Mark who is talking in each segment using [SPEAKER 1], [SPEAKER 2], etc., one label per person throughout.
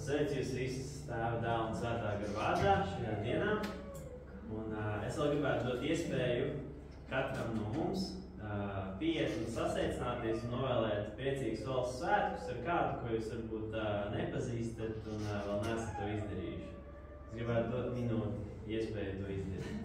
[SPEAKER 1] Sveicu jūs visus Tēva, Dēla un Svētā gara vārdā šajā dienā. Un es vēl gribētu dot iespēju katram no mums pieiet un sasveicināties un novēlēt priecīgus valsts svētkus ar kādu, ko jūs varbūt nepazīstat un vēl neesat to izdarījuši. Es gribētu dot minūti iespēju to izdarīt.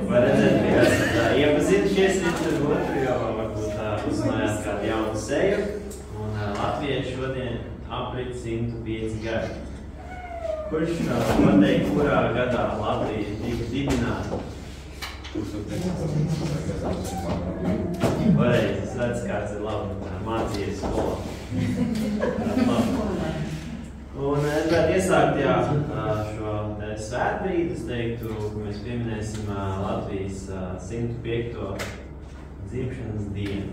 [SPEAKER 1] Vai redzēt, ka esat iepazinušies viens ar otru, jo varbūt uzzinājāt kādu jaunu seju. Un Latvijai šodien aprit 105 gadi. Kurš pateikt, kurā gadā Latvija tika dibināta? Pareizi, es redzu, kāds ir labi mācījies skolā. Un es gribētu iesākt šo svētbrīdi. Es teiktu, ka mēs pieminēsim Latvijas 105. dzimšanas dienu.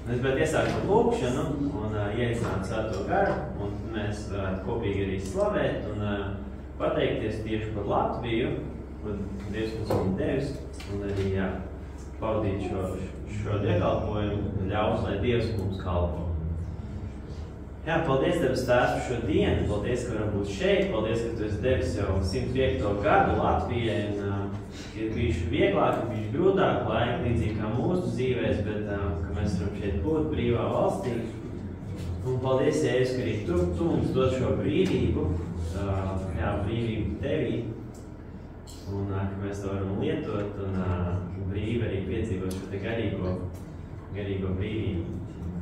[SPEAKER 1] Es gribētu iesākt ar lūkšanu un ieaicināt Svēto garu, un mēs varētu kopīgi arī slavēt un pateikties tieši par Latviju, ko Dievs mums ir devis, un arī paudīt šo dievkalpojumu, ļaus, lai Dievs mums kalpo. Paldies, Debes Tēvs, par šo dienu. Paldies, ka varam būt šeit. Paldies, ka Tu esi devis jau 105. gadu Latvijai. Ir bijuši vieglāk, ir bijuši grūtāk laiki, līdzīgi kā mūsu dzīvēs, bet ka mēs varam šeit būt brīvā valstī. Un paldies, Jēzus, ka arī Tu mums dod šo brīvību, brīvību Tevī. Un ka mēs to varam lietot un brīvi arī piedzīvot šo te garīgo brīvību.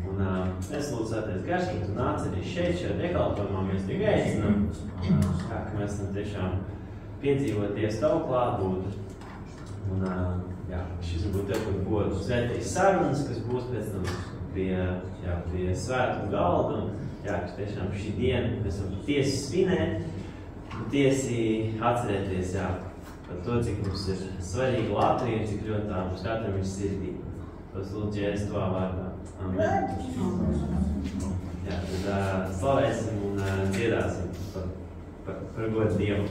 [SPEAKER 1] Un es lūdzu Svētais Gars, ka Tu nāc arī šeit, šajā dievkalpojumā, mēs Tevi aicinām, ka mēs tam tiešām piedzīvot Dievs Tavu klātbūtni. Un šis varbūt Tev, kur būtu svētīs sarunas, kas būs pēc tam pie svētku galda. Un kas tiešām šī diena mēs varam tiesi svinēt, tiesi atcerēties par to, cik mums ir svarīga Latvija un cik ļoti tā mums katram ir sirdī. Tas lūdzu Jēzus Tavā vārdā. Amen. Tad slavēsim un dziedāsim par godu Dievu.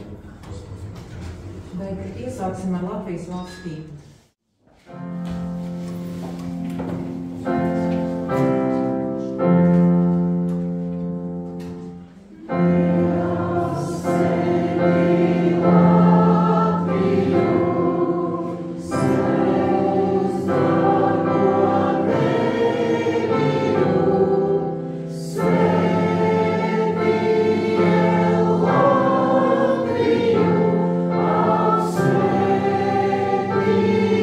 [SPEAKER 2] Tagad iesāksim ar Latvijas valstību.
[SPEAKER 3] We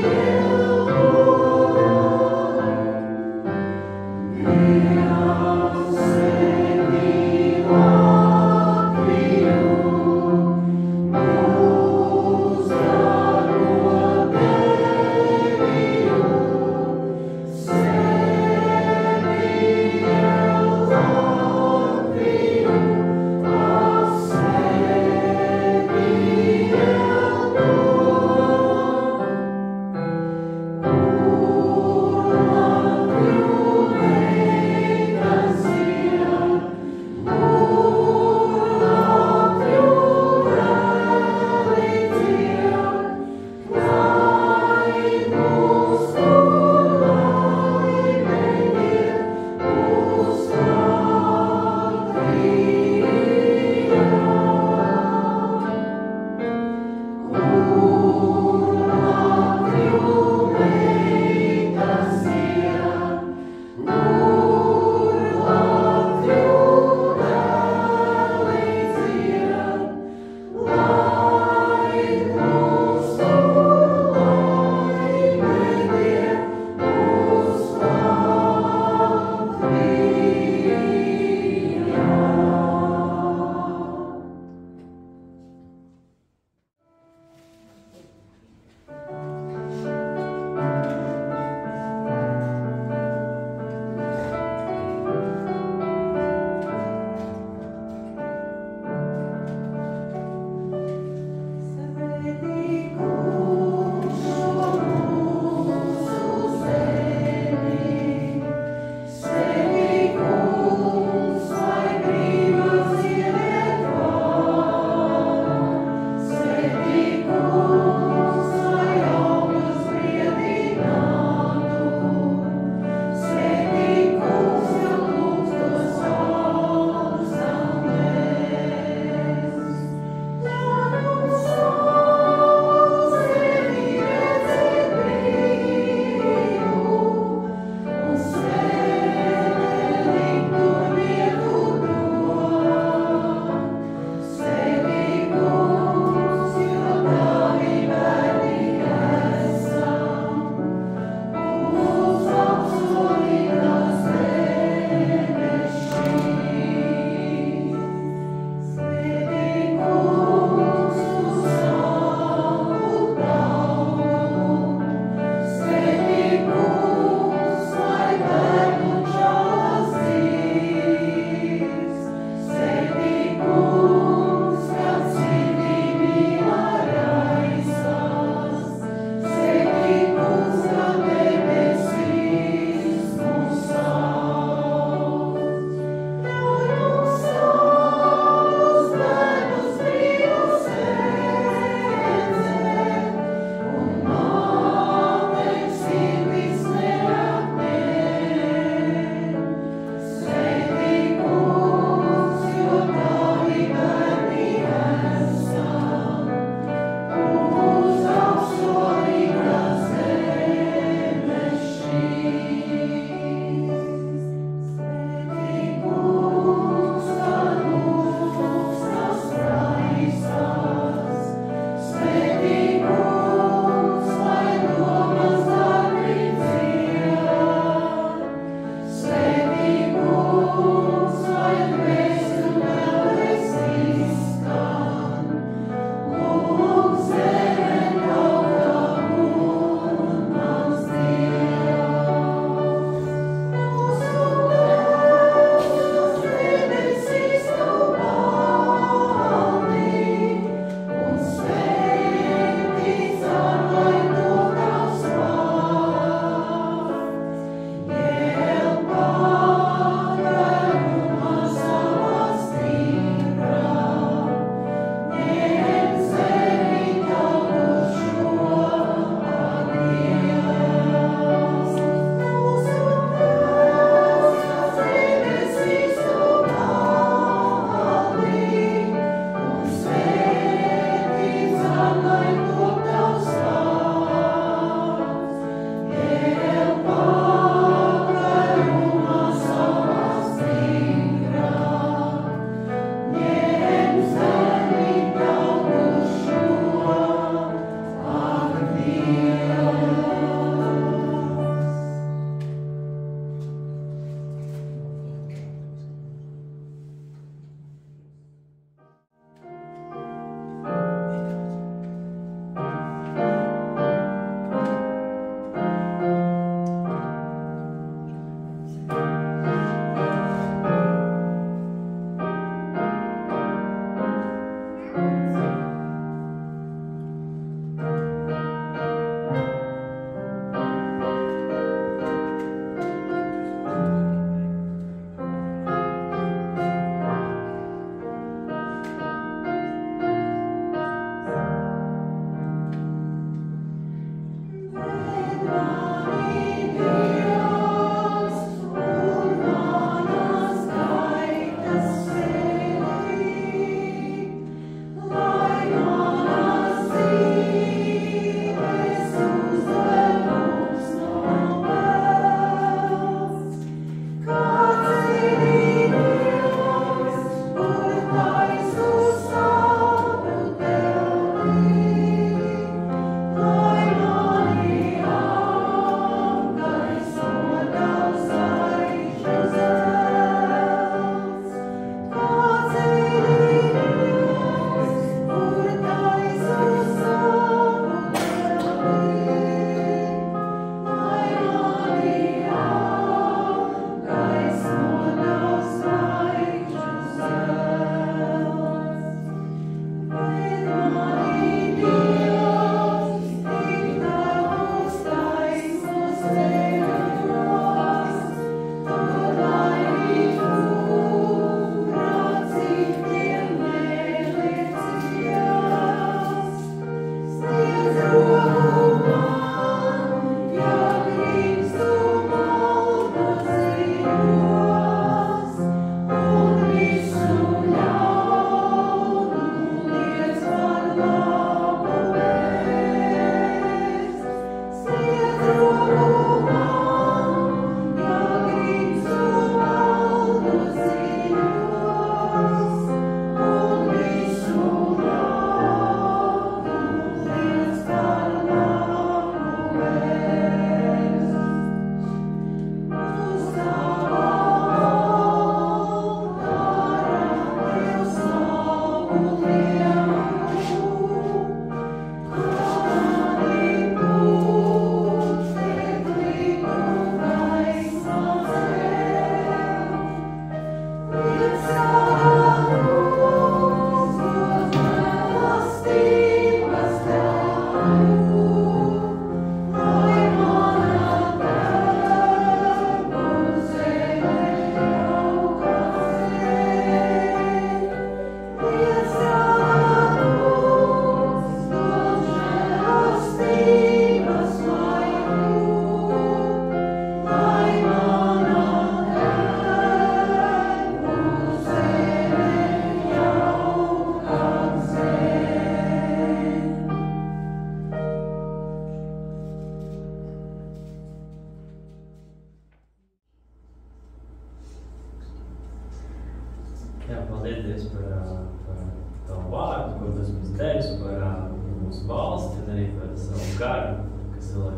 [SPEAKER 1] arī par savu garu, kas vēl ir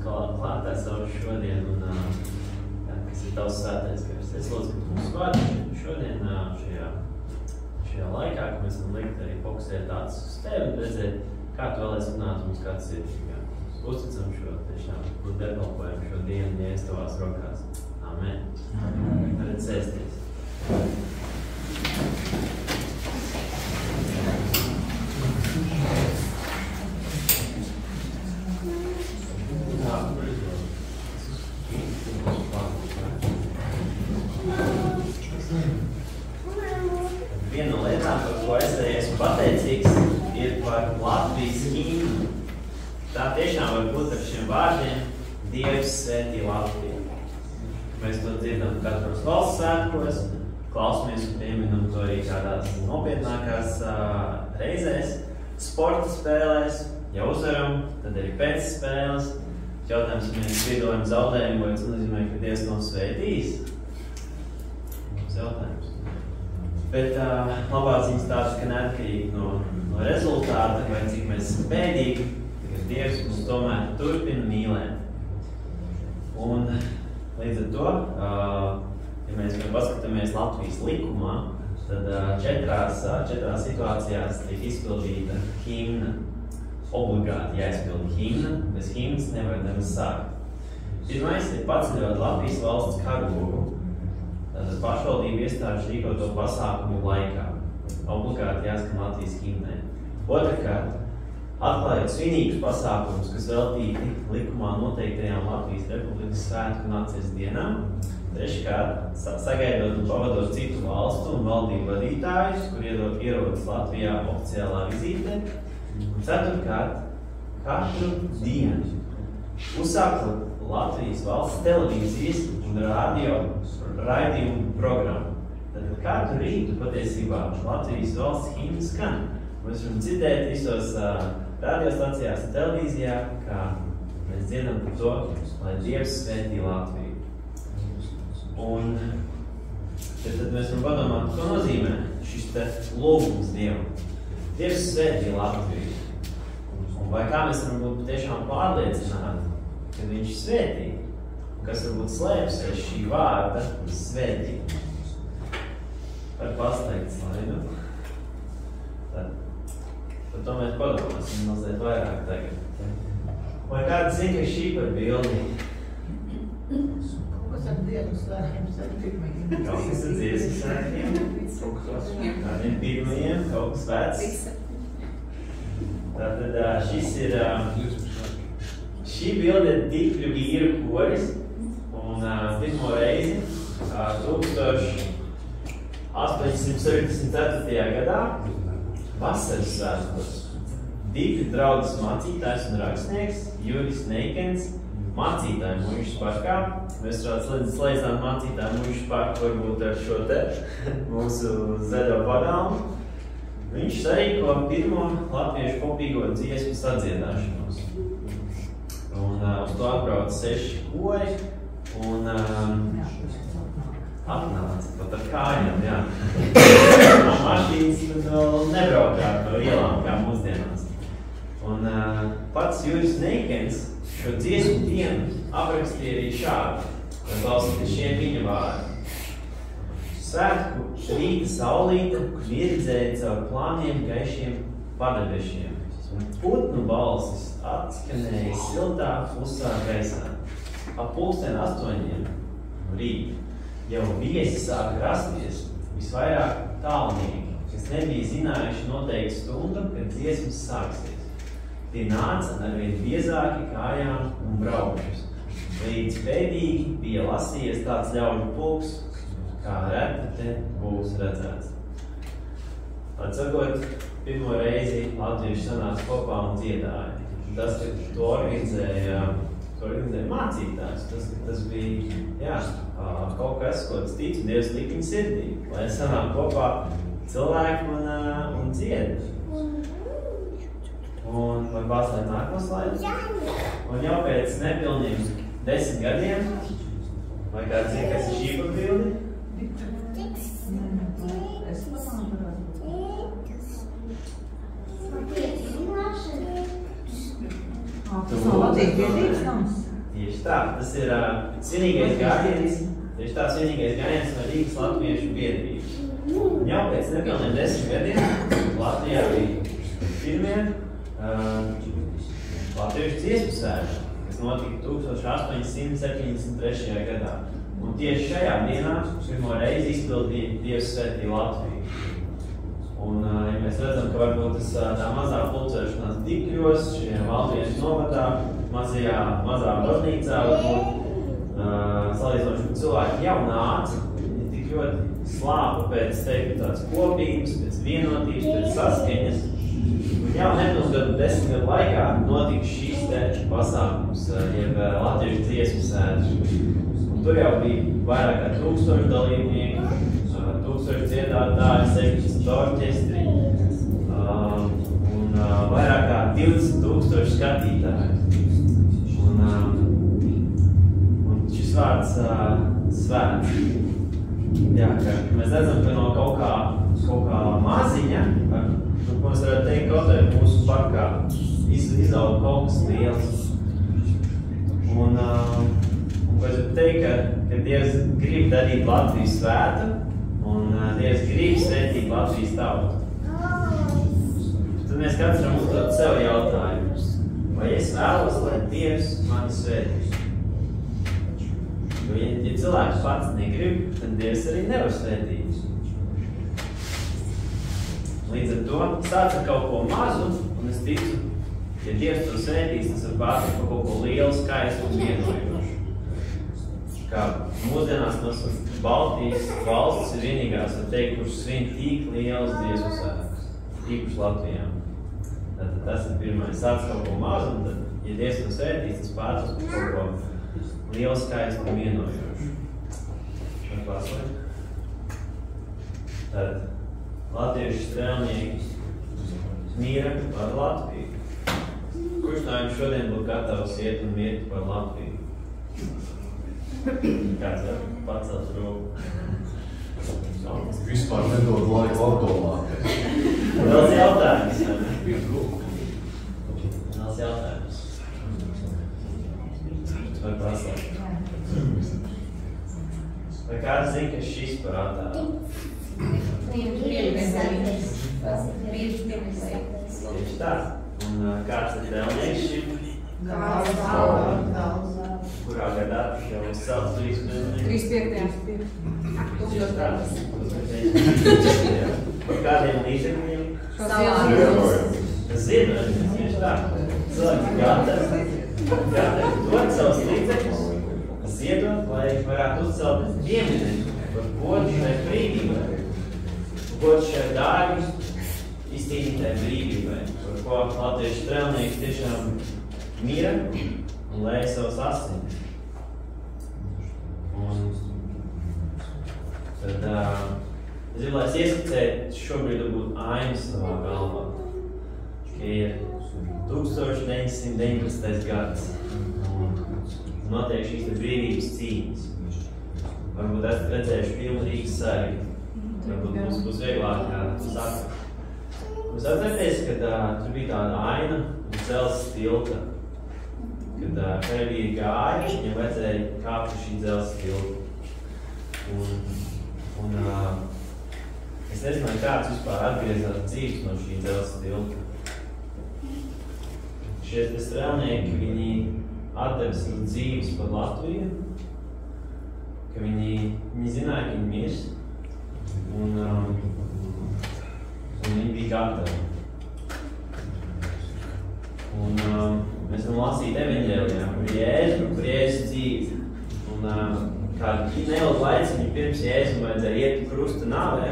[SPEAKER 1] klātā savu šodien, un kas ir tavs svētais gars. Es lūdzu, ka mums vārdi šodien šajā laikā, ka mēs varam likt arī fokusēt tāds uz tevi un redzēt, kā tu vēlēs runāt mums kāds ir. Uzticam šo tiešām, kur developējam šo dienu, Jēzus tavās rokās. Amen. Varat sēsties. Viena no lietām, par ko es arī esmu pateicīgs, ir par Latvijas himnu. Tā tiešām var būt ar šiem vārdiem Dievs svētī Latviju. Mēs to dzirdam katros valsts svētkos, klausamies un pieminam to arī kādās nopietnākās reizēs, sporta spēlēs, ja uzvaram, tad arī pēc spēles. Jautājums, ja mēs piedalām zaudējumu, vai tas nozīmē, ka Dievs nav svētījis? Mums jautājums. Bet labā ziņas tādas, ka neatkarīgi no rezultāta, vai cik mēs esam bēdīgi, Dievs mums tomēr turpina mīlēt. Un līdz ar to, ja mēs paskatāmies Latvijas likumā, tad četrās situācijās tiek izpildīta himna. Obligāti jāizpilda himna, bez himnas nevar nemaz sākt. Pirmais ir paceļot Latvijas valsts karogu. Tātad pašvaldību iestāžu rīkoto pasākumu laikā. Obligāti jāskan Latvijas himnai. Otrkārt, atklājot svinīgus pasākumus, kas veltīti likumā noteiktajām Latvijas Republikas svētku un atceres dienām. Treškārt, sagaidot un pavadot citu valstu un valdību vadītājus, kur ierodas Latvijā oficiālā vizīte. Un ceturtkārt, katru dienu uzsākt Latvijas valsts televīzijas un raidījumu programmu. Tad katru rītu patiesībā Latvijas valsts himna skan. Mēs varam dzirdēt visos radiostacijās un televīzijā, kā mēs dziedam par to, lai Dievs svētī Latviju. Un tad mēs varam padomāt, ko nozīmē šis te lūgums Dievam. Dievs svētī Latviju. Un vai kā mēs varam būt tiešām pārliecināti, ka viņš svētī, kas varbūt slēpjas aiz šī vārda svētī. Var pasteigt slaidu. Tad to mēs padomāsim mazliet vairāk tagad. Vai kāds zina, ka šī par bildi?
[SPEAKER 3] Kas ar Dievu svētkiem?
[SPEAKER 1] Kaut kas ar dziesmu svētkiem? Kādiem pirmajiem, kaut kas svēts? Tātad šī bilde ir tikri vīru koris, un pirmo reizi 1874. gadā vasaras svētkos divi draudzes mācītājs un rakstnieks Juris Neikens mācītāju muižas parkā. Mēs slēdzām mācītāju muižas parku varbūt ar šo te mūsu zaļo pagalmu. Viņš sarīko pirmo latviešu kopīgo dziesmu sadziedāšanos. Un uz to atbrauc 6 kori un atnāca pat ar kājām, jā. No mašīnas tad vēl nebraukā pa ielām kā mūsdienās. Un pats Juris Neikens šo dziesmu dienu aprakstīja arī šādi, lai klausīties šiem viņa vārdi. Svētku rīta saulīte virdzēja caur plāniem gaišiem padebešiem, un putnu balsis atskanēja siltā, klusā gaisā. Ap 8:00 no rīta jau viesi sāka rasties, visvairāk tālnieki, kas nebija zinājuši noteikti stundu, kad dziesmas sāksies. Tie nāca arvien biezāki kājām un braukšus, līdz pēdīgi bija lasījies tāds ļaužu pulks, kā reti te būs redzēts. Atsakot, pirmo reizi latvieši sanāca kopā un dziedāja. Tas, ka to organizēja mācītājs, tas bija, jā, kaut kas, ko es ticu, Dievs lika viņa sirdī, lai sanāk kopā cilvēki un dzied. Un var pārslēgt nākamo slaidu. Un jau pēc nepilniem 10 gadiem, vai kāds zina, kas ir šī par bildi?
[SPEAKER 2] Latvijas biedrības nams?
[SPEAKER 1] Tieši tā, tas ir svinīgais gājiens, tieši tā svinīgais gājiens no Rīgas Latviešu biedrības. Jau pēc nepilniem 10 gadiem Latvijā bija pirmie Latviešu dziesmu svētki, kas notika 1873. gadā. Un tieši šajā dienā pirmo reizi izpildīja Dievs svētīja Latviju. Un, ja mēs redzam, ka varbūt tā mazā pulcēšanās Dikļos, šajā Valdiešu novadā, mazā baznīcā, varbūt salīdzinoši, ka cilvēki jau nāca, tik ļoti slāpa pēc tāds kopības, pēc vienotības, pēc saskaņas. Un jau nepilngadus 10 gadu laikā notika šīs te pasākums, jeb Latviešu dziesmu svētki. Un tur jau bija vairāk kā 1000 dalībnieku, 1000 dziedātāji, 16 orķestri un vairāk kā 20,000 skatītāji. Un šis vārds svēts. Jā, ka mēs redzam, ka no kaut kā maziņa, ko mēs varētu teikt, kaut vai mūsu parkā izaug kaut kas liels. Un ko es varu teikt, ka Dievs grib darīt Latviju svētu, un Dievs grib svētīt Latvijas tautu. Tad mēs katrs varam uzdot sev jautājumus. Vai es vēlos, lai Dievs mani svētīs? Jo, ja cilvēks pats negrib, tad Dievs arī nevar svētīt. Līdz ar to sāc ar kaut ko mazu, un es ticu, ja Dievs to svētīs, tas var pārstāvēt par kaut ko lielu, skaistu un vienojošu. Kā mūsdienās nos Baltijas valstis ir vienīgās, var teikt, kurš svin tik liels dziesmu svētkus, tīpaši Latvijā. Tātad tas ir pirmais. Sāc kaut ko mazu, un tad, ja Dievs to svētīs, tas pārstāvēt par kaut ko lielu, skaistu un vienojošu. Var paslēgt? Tad Latviešu strēlnieki mīra par Latviju. Kurš no jums šodien būtu gatavs iet un mirt par Latviju? Kāds var pacelt roku?
[SPEAKER 3] Vispār nedod laiku apdomāties.
[SPEAKER 1] Vēls jautājums. Vēls jautājums. Vai paslēgt? Vai kāds zina, ka šis parādā? Tieši tā. Un kāds ir tēlnieks šim? Kurā gadā jau uzcelts 35. Tieši tā. Par kādiem līdzekļiem? Ziedojumiem. Tieši tā. Cilvēki gatavi dot savus līdzekļus, ziedot, lai varētu uzcelt pieminiektu par godu šai brīvībai. Gods šai dārgi izcīnītai brīvībai, par ko latviešu strēlnieks tiešām mira un lēja savas asinis. Un tad es gribu, lai es ieskicētu šobrīd varbūt ainu savā galvā, ka ir 1919. gads un notiek šīs brīvības cīņas. Varbūt esat redzējuši filmu Rīgas sargi. Varbūt mums būs vieglāk sākt. Mums atcerēties, ka tur bija tāda aina un dzelzs tilta. Kad karavīri gāja, viņam vajadzēja kāpt uz šī dzelzs tilta. Un es nezinu, kāds vispār atgriezās dzīves no šī dzelzs tilta. Šie strēlnieki, viņi atdeva savu dzīves par Latviju, ka viņi zināja, ka viņi mirs. Un viņi bija gatavi. Un mēs varam lasīt evaņģēlijā par Jēzus dzīvi. Un kādu neilgu laiciņu pirms Jēzum vajadzēja iet krusta nāvē,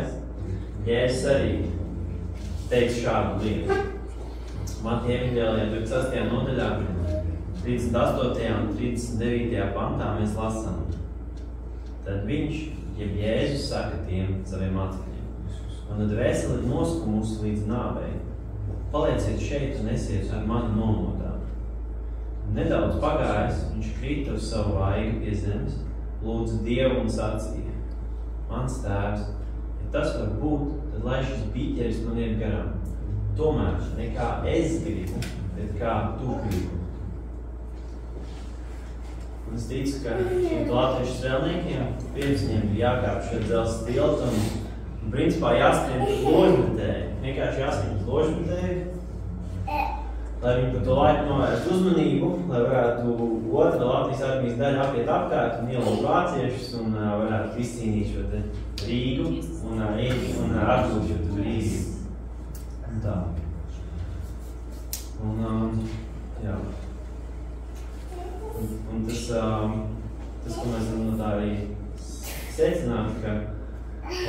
[SPEAKER 1] Jēzus arī teica šādu lietu. Mateja evaņģēlijā 26. nodaļā, 38. un 39. pantā mēs lasām. Tad viņš, jeb Jēzus saka tiem saviem mācekļiem: mana dvēsele ir noskumusi līdz nāvei. Palieciet šeit un esiet ar mani nomotā. Nedaudz pagājis, viņš krita uz savu vaigu pie zemes, lūdza Dievu un sacīja: mans tēvs, ja tas var būt, tad lai šis biķeris man iet garām. Tomēr ne kā es gribu, bet kā tu gribi. Un es ticu, ka latviešu strēlniekiem pirms viņiem bija jākāp šo dzelzs tiltu un principā jāskrien uz ložmetēju. Vienkārši jāskrien uz ložmetēju, lai viņi par to laiku novērstu uzmanību, lai varētu otra Latvijas armijas daļa apiet apkārt un ielūgt vāciešus un varētu izcīnīt šo te Rīgu un atgūt šo te brīvību. Un tā. Un, jā. Un tas, ko mēs varam no tā arī secināt, ka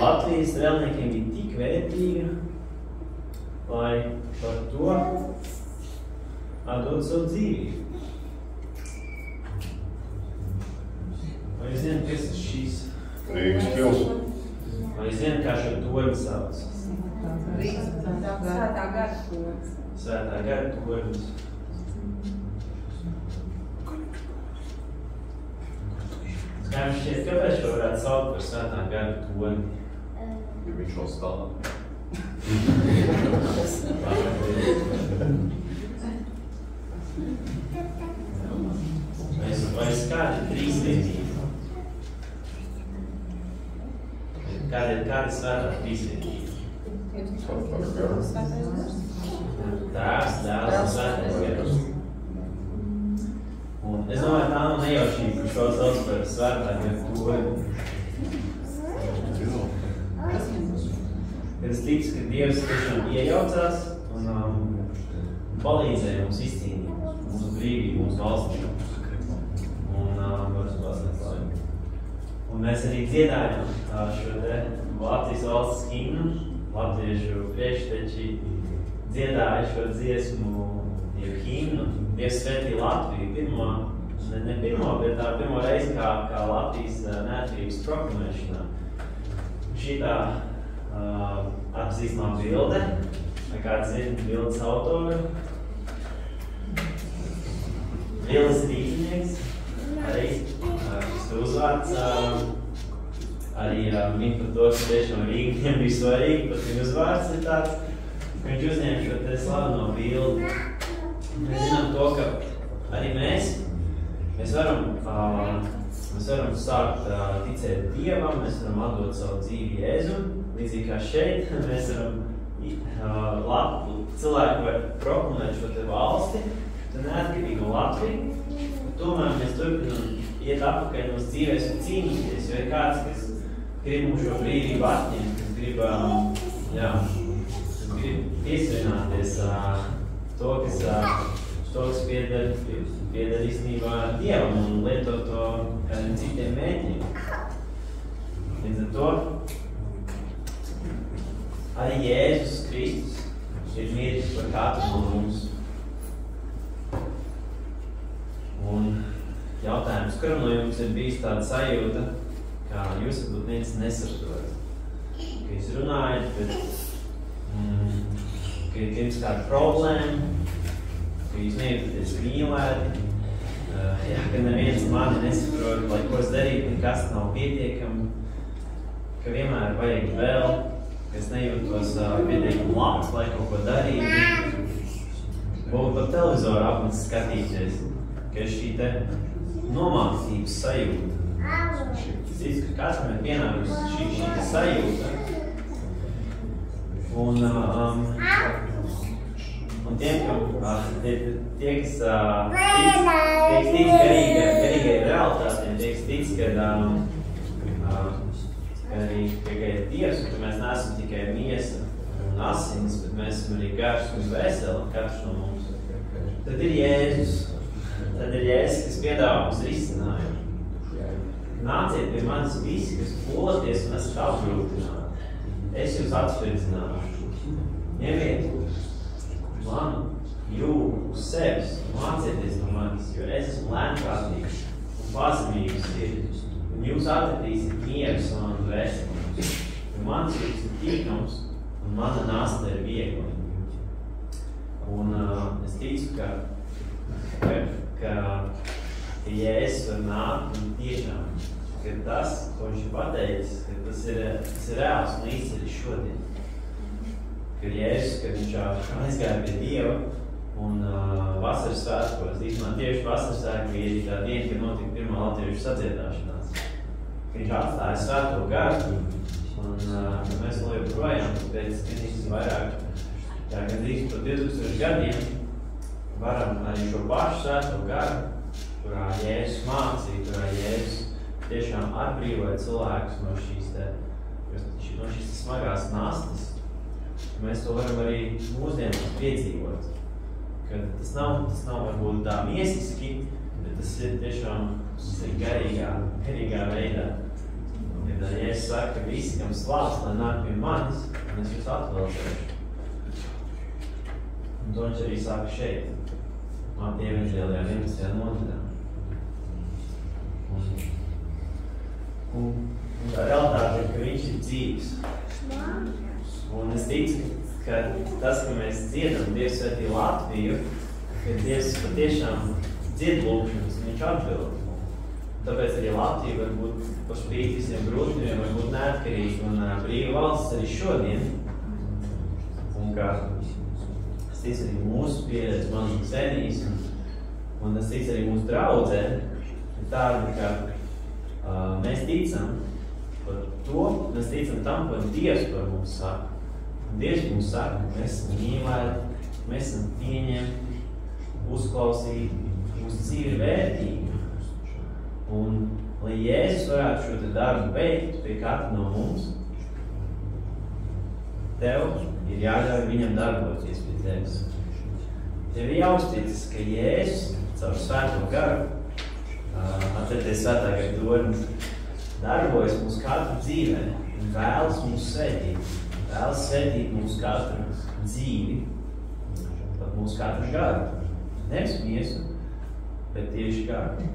[SPEAKER 1] Latvijas strēlniekiem bija tik vērtīga, lai par to atdot savu dzīvību. Vai jūs zināt, kas ir šīs?
[SPEAKER 3] Rīgas pils.
[SPEAKER 1] Vai jūs zināt, kā šo torni sauc?
[SPEAKER 2] Svētā gara tornis.
[SPEAKER 1] Svētā gara tornis. Kā jums šķiet, kāpēc šo varētu saukt par svētā gara torni?
[SPEAKER 3] Ja viņš vēl stāv.
[SPEAKER 1] Vai es kādi trīsvietība? Kāda svētā trīsvietība? Tēvs, Dēls un Svētais Gars. Un es domāju, tā nav nejaušība, ka šo sauc par svētā gara torni. Kad es ticu, ka Dievs tiešām iejaucās un palīdzēja mums izcīnīt mūsu brīvību, mūsu valstību. Un mēs arī dziedājām šo te Latvijas valsts himnu. Latviešu priekšteči dziedāja šo dziesmu, jau himnu. Dievs svētīja Latviju ne pirmo, bet tā pirmo reizi kā Latvijas neatkarības proklamēšanā. Šī tā atpazīstamā bilde, vai kāds zina bildes autoru. Vilis Rīznieks, arī šis uzvārds, arī min par to, ka tiešām Rīga viņam bija svarīgi, pat viņa uzvārds ir tāds, ka viņš uzņēma šo te slaveno bildi. Mēs zinām to, ka arī mēs varam sākt ticēt Dievam, mēs varam atdot savu dzīvi Jēzum, līdzīgi kā šeit, mēs varam cilvēki var proklamēt šo te valsti, neatkarīgu Latviju, tomēr mēs turpinām iet atpakaļ mūsu dzīvēs un cīnīties, jo ir kāds, kas grib mums šo brīvību atņemt, kas grib piesvināties to, kas pieder īstenībā Dievam un lietot to kādiem citiem mēķiem. Līdz ar to arī Jēzus Kristus ir miris par katru no mums. Un jautājums, kuram no jums ir bijis tāda sajūta, kā jūs varbūt viens nesaprotat, ka jūs runājat, bet ka ir jums kāda problēma, ka jūs nejūtaties mīlēti, ka neviens mani nesaprot, lai ko es darītu, nekas nav pietiekami, ka vienmēr vajag vēl, ka es nejūtos pietiekami labs, lai kaut ko darītu, varbūt pat televizoru apmets skatīties, ka ir šī te nomācības sajūta. Es ticu, ka katram ir pienākusi šī te sajūta. Un tiem, kas tic garīgai realitātiem, tie, kas tic, ka arī tikai ir Dievs, ka mēs neesam tikai miesa un asinis, bet mēs esam arī gars un veseli, katrs no mums. Tad ir Jēzus. Tad ir Jēzus, kas piedāvā mums risinājumu. Nāciet pie manis visi, kas polaties un esat apgrūtināti. Es jūs atsveidzināšu. Ņemiet manu jūgu uz sevis un mācieties no manis, jo es esmu lēnprātīgs un pazemīgs sirds. Un jūs atradīsiet mieru savām dvēselēm. Jo mans jūgs ir tīkams un mana nasta ir viegla. Un es ticu, ka Jēzus var nākt un tiešām, ka tas, ko viņš ir pateicis, ka tas ir reāls un īsts arī šodien. Ka Jēzus, kad viņš aizgāja pie Dieva Un vasaras svētkos, īstenībā tieši vasaras svētki bija tā diena, kad notika pirmā latviešu sadziedāšanās. Viņš atstāja svēto garu, un mēs vēl joprojām pēc vairāk, gandrīz par 2000 gadiem, varam arī šo pašu svēto garu, kurā Jēzus mācīja, kurā Jēzus tiešām atbrīvoja cilvēkus no šīs smagās nastas. Mēs to varam arī mūsdienās piedzīvot. Kad tas nav varbūt tā miesiski, bet tas ir tiešām garīgā veidā. Kad Jēzus saka, ka visi, kam slāps, lai nāk pie manis, un es jūs atvelcēšu. Un to viņš arī saka šeit, Mateja evaņģēlijā 11. nodaļā. Un tā realitāte ir, ka viņš ir dzīves. Un es ticu, ka tas, ka mēs dziedam Dievs svētī Latviju, ka Dievs patiešām dzied lūkšanas, un viņš atbild. Tāpēc arī Latvija var būt par spīti visiem grūtībiem, var būt neatkarīga un brīva valsts arī šodien. Un kā es ticu arī mūsu pieredze, man senīs, un es ticu arī mūsu draudzē, ir tāda, ka mēs ticam par to, mēs ticam tam, ko Dievs par mums saka. Dievs mums saka, ka mēs esam mīlēti, mēs esam pieņemti, uzklausīti, mūsu dzīve ir vērtīga. Un, lai Jēzus varētu šo te darbu veikt pie katra no mums, tev ir jāļauj viņam darboties pie tevis. Tev ir jāuzticas, ka Jēzus caur svēto garu, atcerieties svētā gara tornis, darbojas mūsu katru dzīvē un vēlas mūs svētīt. Vēlas svētīt mūsu katru dzīvi, pat mūsu katru garu. Nevis miesu, bet tieši garu.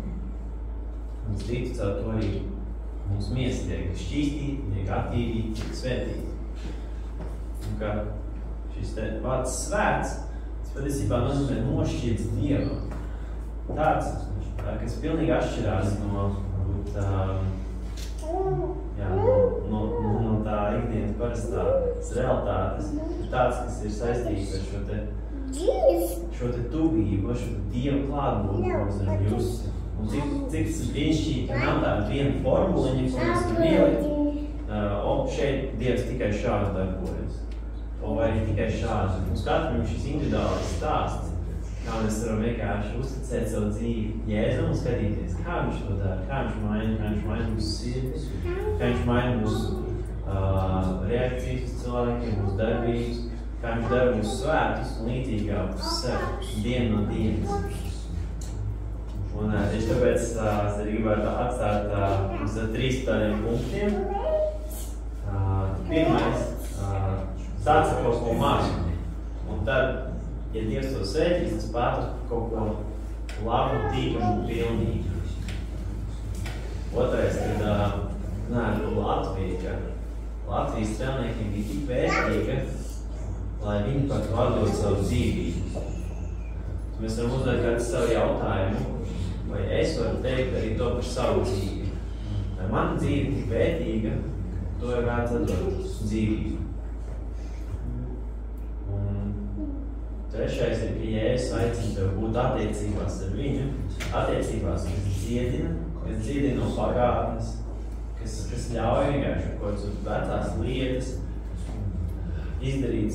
[SPEAKER 1] Un es ticu, caur to arī mūsu miesa tiek šķīstīta, tiek attīrīta, tiek svētīta. Un kā šis te vārds svēts, tas patiesībā nozīmē nošķirts Dievam. Tāds, kas pilnīgi atšķirās no tā ikdienas parastās realitātes, ir tāds, kas ir saistīts ar šo te tuvību, ar šo Dieva klātbūtni, ko mēs varam just. Un cik tas ir brīnišķīgi, ka nav tāda viena formuliņa, ko mēs varam ielikt, šeit Dievs tikai šādi darbojas. Vai tikai šādi. Mums katram šis individuāls stāsts, kā mēs varam vienkārši uzticēt savu dzīvi Jēzum un skatīties, kā viņš to dara, kā viņš maina mūsu sirdi, kā viņš maina mūsu reakcijas uz cilvēkiem, mūsu darbības, kā viņš dara mūsu svētus un līdzīgāk uz sevi, dienu no dienas. Un tieši tāpēc es arī gribētu atstāt uz 3 tādiem punktiem. Pirmais, sāc ar kaut ko mazu. Un tad, ja Dievs to svētīs, tas pārtas par kaut ko labu, tīkamu un pilnīgu. Otrais, kad Latvija, ka Latvijas strēlniekiem bija tik vērtīga, lai viņi pat vardot savu dzīvību. Mēs varam uzdot kādu savu jautājumu, vai es varu teikt arī to par savu dzīvi. Vai mana dzīve tik vērtīga, to ir vērts atdot dzīvību. Trešais ir, ka Jēzus aicina tev būt attiecībās ar viņu, attiecībās, kas dziedina no pagātnes, kas ļauj vienkārši kaut kādas vecās lietas, izdarīt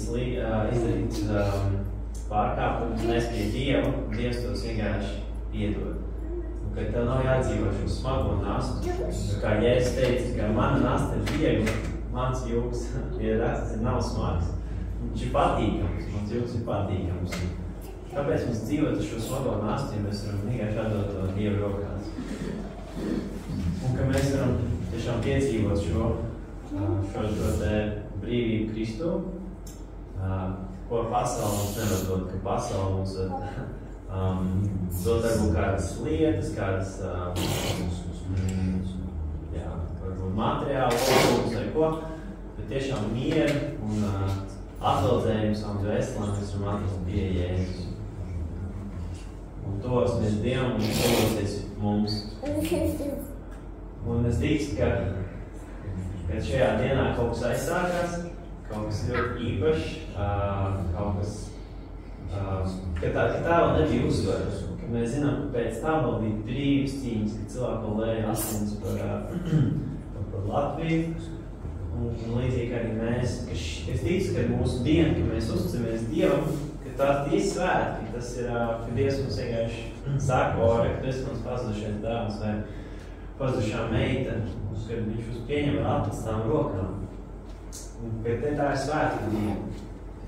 [SPEAKER 1] pārkāpumus, nes pie Dieva, un Dievs tos vienkārši piedod. Un ka tev nav jādzīvo šo smago nastu, kā Jēzus teica, ka mana nasta ir viegla, mans jūgs nav smags. Viņš ir patīkams, mans jūgs ir patīkams. Kāpēc mums dzīvot šo smago nastu, ja mēs varam vienkārši atdot to Dieva rokās? Un ka mēs varam tiešām piedzīvot šo te brīvību Kristu, ko pasaule mums nevar dot, ka pasaule mums dod varbūt kādas lietas, kādas varbūt materiāli, vai ko, bet tiešām mieru un atveldzējums un dvēselēm mēs varam atrast pie Jēzus. Un tos mēs Dievam un palīdzēs mums. Un es ticu, ka šajā dienā kaut kas aizsākās, kaut kas ļoti īpašs, kaut kas ka tā vēl nebija uzsvērta. Mēs zinām, ka pēc tam vēl bija brīvas cīņas, ka cilvēki lēja asins par Latviju. Un līdzīgi arī mēs, es ticu, ka mūsu diena, ka mēs uzticamies Dievam, ka tās ir svētki, tas ir, ka Dievs mums vienkārši saka, ore, ka tu esi mums pazudušais dāvs vai pazudušā meita, kad viņš uz pieņem ar atpastām rokām. Un ka tā ir svētki Dievam.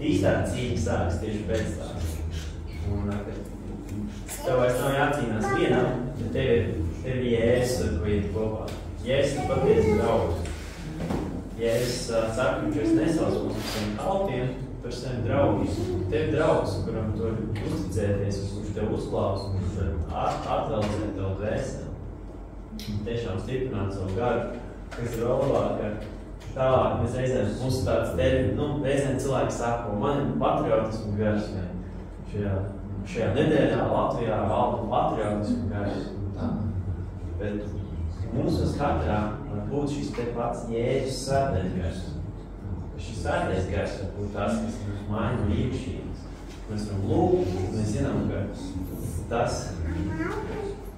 [SPEAKER 1] Īstā cīņa sākas tieši pēc tā. Un tev vairs nav jācīnās vienam, ja tev ir Jēzus, ar ko iet kopā. Jēzus ir patiesi draugs. Jēzus saka, ka viņš nesauc mums par saviem kalpiem, par saviem draugiem. Tev ir draugs, kuram tu vari uzticēties, kurš tev uzklausa, kurš atveldzēt tev dvēseli. Un tiešām stiprināt savu garu, kas ir vēl labāk. Tālāk mēs reizēm, mums tāds termini, reizēm cilvēki saka, man ir patriotismu gars, šajā nedēļā Latvijā valda patriotismu gars. Bet mums uz katrā var būt šis te pats Jēzus svētais gars. Šis svētais gars var būt tas, kas mums maina līkšķības. Mēs varam lūgt, mēs zinām, ka tas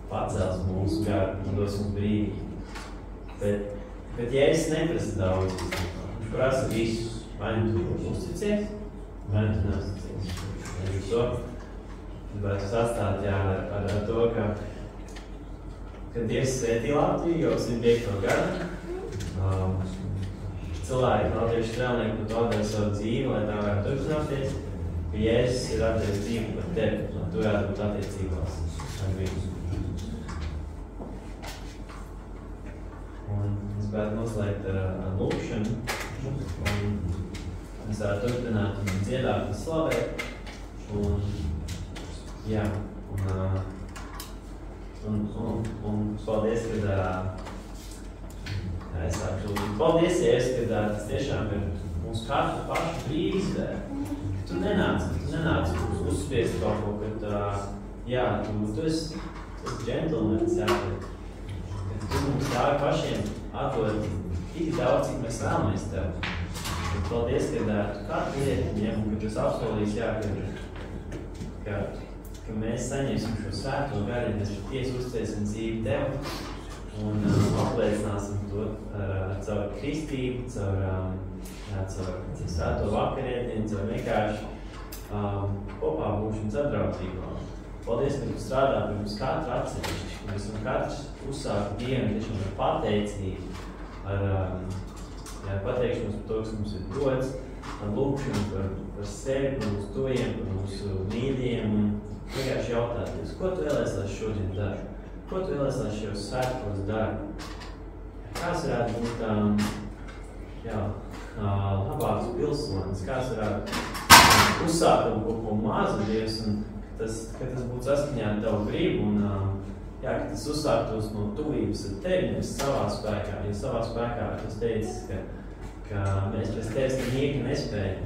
[SPEAKER 1] pacels mūsu garu un dos mums brīvību. Bet Jēzus neprasa daudz. Viņš prasa visus. Vai tu uzticies, vai tu neusticies. Līdz to gribētu sastāt ar to, ka Dievs svētī Latviju jau 105. gadu. Cilvēki, latviešu strēlnieki, pat atdeva savu dzīvi, lai tā varētu turpināties. Ka Jēzus ir atdevis dzīvi par tevi, lai tu varētu būt attiecībās ar viņu. Un es gribētu noslēgt ar lūkšanu, un mēs varētu turpināt un dziedāt un slavēt. Un paldies, ka es sāku lūgt. Paldies, Jēzus, ka tas tiešām ir mūsu katru pašu brīvi izvēle. Ka tu nenāc uzspiest kaut ko, ka tu esi džentlmenis, ka tu mums ļauj pašiem atdot tik daudz, cik mēs vēlamies tev. Un paldies, ka tu katru lietu ņem, un ka tu esi apsolījis, ka mēs saņemsim šo svēto garu, mēs patiesi uzticēsim dzīvi tev un apliecināsim to caur kristību, caur svēto vakarietienu, caur vienkārši kopā būšanu sadraudzībā. Paldies, ka tu strādā pie mums katru atsevišķi, ka mēs varam katrs uzsākt dienu tiešām ar pateicību, ar pateikšanos par to, kas mums ir dots, ar lūkšanu par sevi, par mūsu tojiem, par mūsu mīļiem un vienkārši jautāties, ko tu vēlies, lai šodien daru? Ko tu vēlies, lai šajos svētkos daru? Kāds varētu būt labāks pilsonis? Kāds varētu uzsākt kaut ko mazu Dievs un ka tas būtu saskaņā ar tavu gribu un ka tas uzsāktos no tuvības ar tevi, nevis savā spēkā. Jo savā spēkā tas teicis, ka mēs pēc tevis nieki nespējam.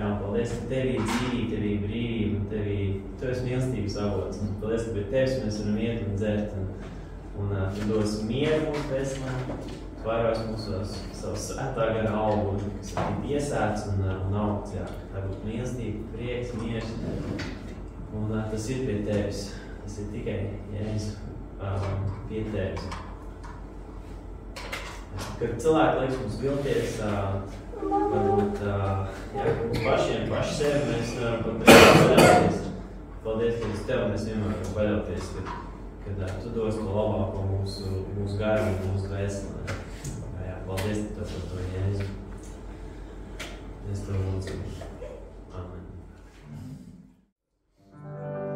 [SPEAKER 1] Un paldies, ka tevī dzīvība, tevī brīvība, tu esi mīlestības avots. Un paldies, ka pie tevis mēs varam iet un dzert. Un tu dos mieru mūsu dvēselē, tu vairos mūsos savu svētā gara augu, kas ir piesēts un augts. Tā būtu mīlestība, prieks, miers. Un tas ir pie tevis. Tas ir tikai Jēzus pie tevis. Kad cilvēki liekas mums vilties, varbūt mums paši sevi mēs varam paļauties. Paldies, ka uz tev mēs vienmēr varam paļauties, kad tu dos to labāko mūsu garu un mūsu dvēselē. Paldies tev par to, Jēzu. Es tev lūdzu. Amen.
[SPEAKER 4] Thank you.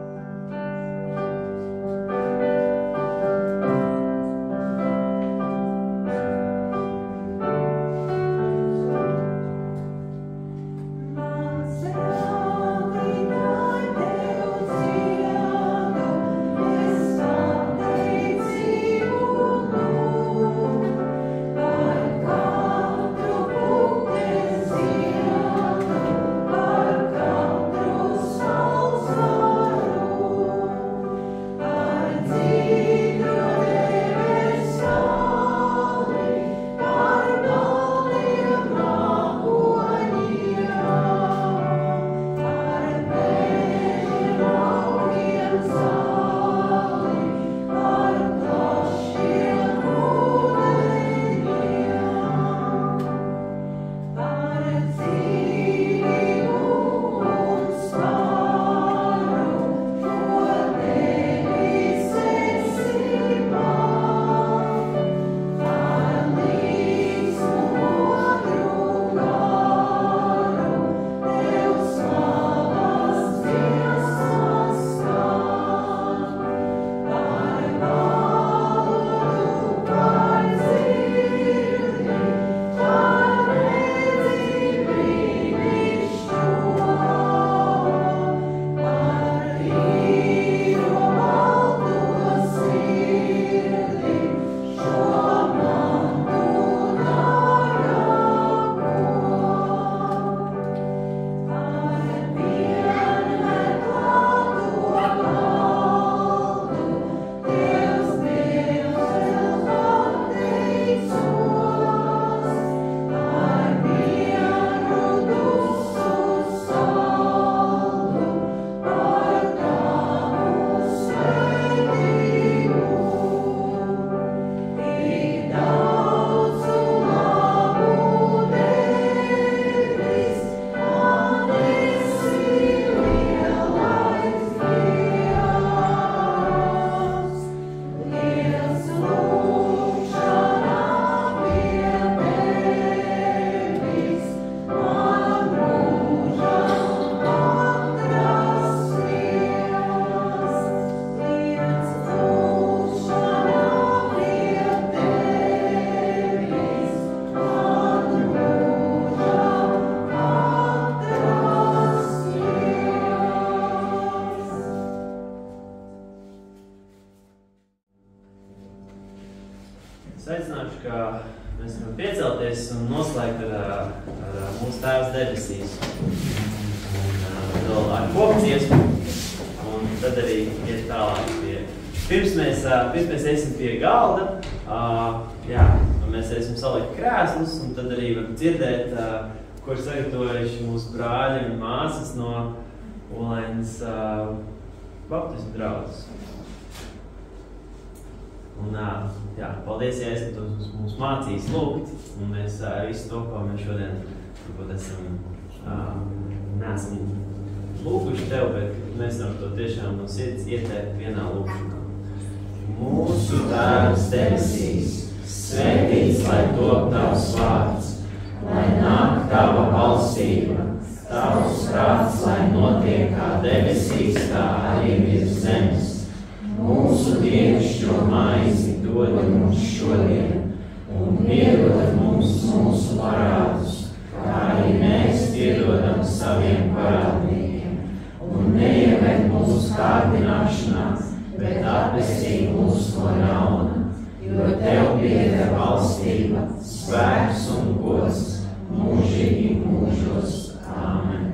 [SPEAKER 1] debesīs. Un vēl ar kopdziesmu, un tad arī iet tālāk pie. Pirms mēs esam pie galda, mēs esam salikt krēslus, un tad arī var dzirdēt, ko ir sagatavojuši mūsu brāļi un māsas no Olainas baptismu draudzes. Un, paldies, ja esat mums mācījis lūgt, un mēs visu to, ko mēs šodien neesam lūguši tev, bet mēs varam to tiešām no sirds ieteikt vienā lūgšanā. Mūsu Tēvs debesīs, svētīts, lai top tavs vārds, lai nāk tava valstība, tavs prāts, lai notiek kā debesīs, tā arī virs zemes. Mūsu dienascho maizi dod mums šodien, un piedod mums mūsu parādus, kā arī mēs piedodam saviem parādniekiem. Un neieved mūsu kārdināšanā, bet atpestī mūs no ļauna, jo tev pieder valstība, spēks un gods mūžīgi mūžos. Āmen.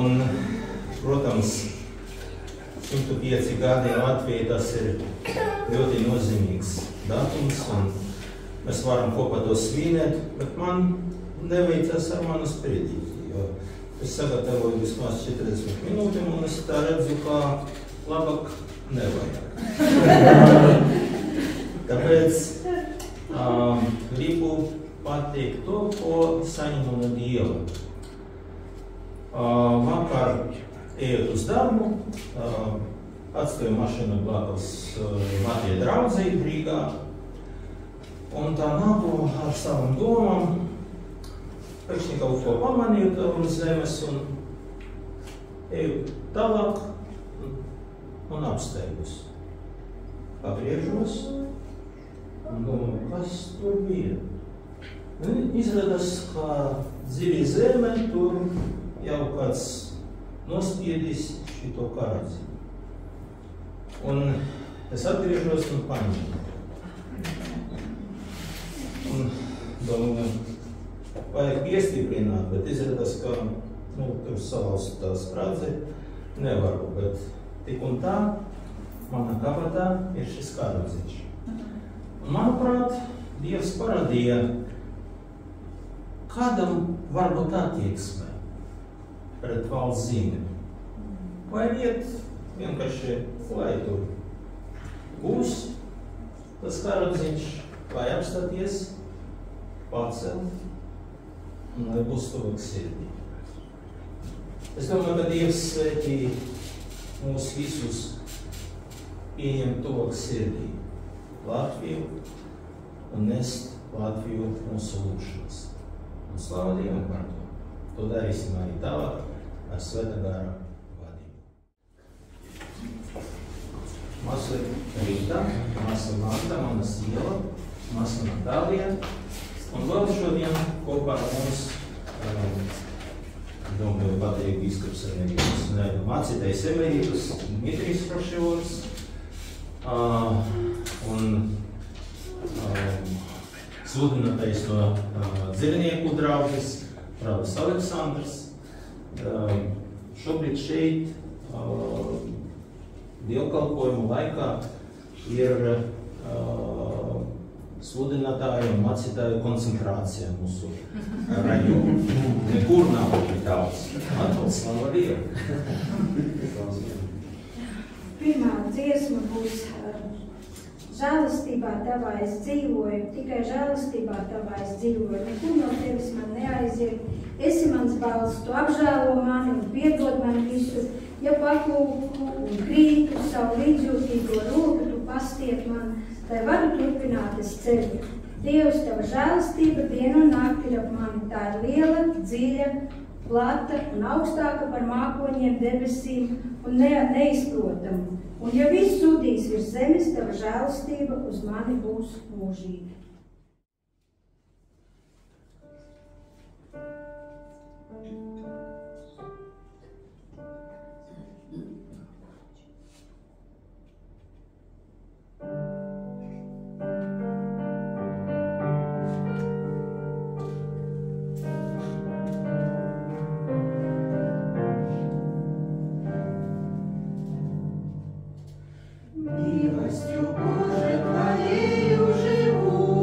[SPEAKER 4] Un, protams, 105 gadi Latvijai tas ir ļoti nozīmīgs datums, un mēs varam kopā to svinēt, bet man neveicas ar manu sprediķi, jo es sagatavoju vismaz 40 minūtēm, un es tā redzu, kā labāk nevajag. Tāpēc gribu pateikt to, ko saņemu no Dieva. Vakar, ejot uz darbu, atstāju mašīnu blakus Matija draudzei Rīgā, un tā nāku ar savam domām, pēkšņi kaut ko pamanīju uz zemes, un eju tālāk un apsteigus. Pagriežos un domāju, kas tur bija. Izrādās, ka dziļi zeme tur jau kāds nospiedis šito karadzi. Un es atgriežos un paņēmu. Un domāju, vajag piestiprināt, bet izrādās, ka tur salauzt tā sprādzi nevaru, bet tik un tā mana kabatā ir šis kārodziņš. Un, manuprāt, Dievs paradīja, kādam var būt attieksme pret valsts zīmi. Vai iet vienkārši, lai tur būs tas kārodziņš, vai apstāties, pacelt, un lai būs tuvāk sirdī. Es domāju, ka Dievs svētī mūs visus pieņemt tuvāk sirdī Latviju un nest Latviju mūsu lūgšanas. Un slāva Dievam par to. To darīsim arī tālāk ar Svētā gara vadību. Māsa Rīta, māsa Marta, mana sieva, māsa Natālija. Un vēl šodien kopā ar mums domāju, pateikti bīskaps Emeritus, mācītājs Emeritus, Dmitrijs Froševons, un sludinātais no Dzirnieku draugas, Prāvis Aleksandrs. Šobrīd šeit dievkalpojumu laikā ir sludinātāju un mācītāju koncentrācija mūsu rajonā. Nekur nav tik daudz. Atkal slava Dievam.
[SPEAKER 5] Pirmā dziesma būs žēlastībā tavā es dzīvoju, tikai žēlastībā tavā es dzīvoju. Nekur no tevis man neaiziet. Esi mans balss, tu apžēlo mani un piedod man visu. Ja paklūku un krītu savu līdzjūtīgo roku, tu pastiep man, lai varu turpināt es ceļu. Dievs, tava žēlastība dienu un nakti ap mani, tā ir liela, dziļa, plata un augstāka par mākoņiem debesīm un neizprotama. Un ja viss zudīs virs zemes, tava žēlastība uz mani būs mūžīga.
[SPEAKER 6] Милостью Божией Твоею живу.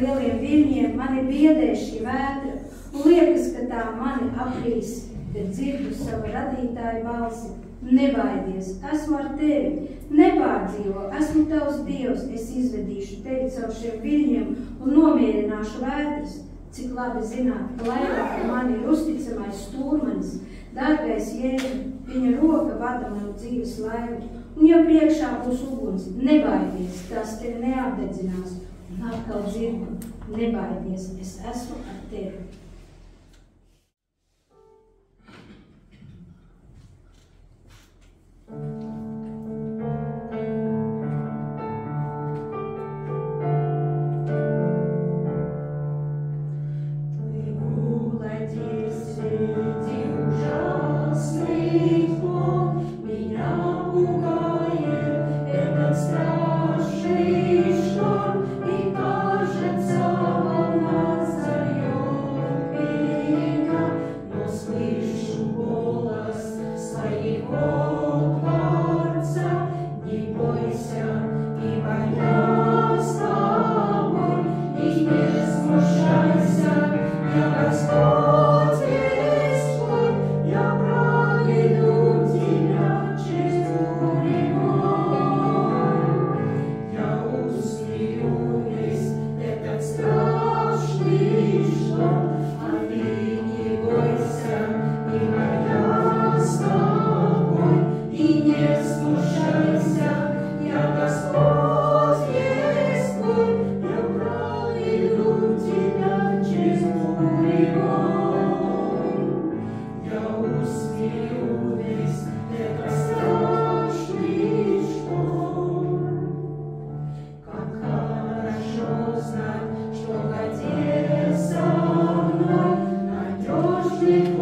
[SPEAKER 5] lieliem viļņiem, mani biedē šī vētra, un liekas, ka tā mani aprīs, bet dzirdu savu radītāju balsi. Nebaidies, esmu ar tevi, nepārdzīvo, esmu tavs Dievs, es izvedīšu tevi caur šiem viļņiem un nomierināšu vētras. Cik labi zināt, ka laivā par mani ir uzticamais stūrmanis, dārgais Jēzu, viņa roka vada manu dzīves laivu, un ja priekšā būs uguns, nebaidies, tas tevi neapdedzinās, un atkal dzirdu, nebaidies, es esmu ar tevi.
[SPEAKER 6] Надежный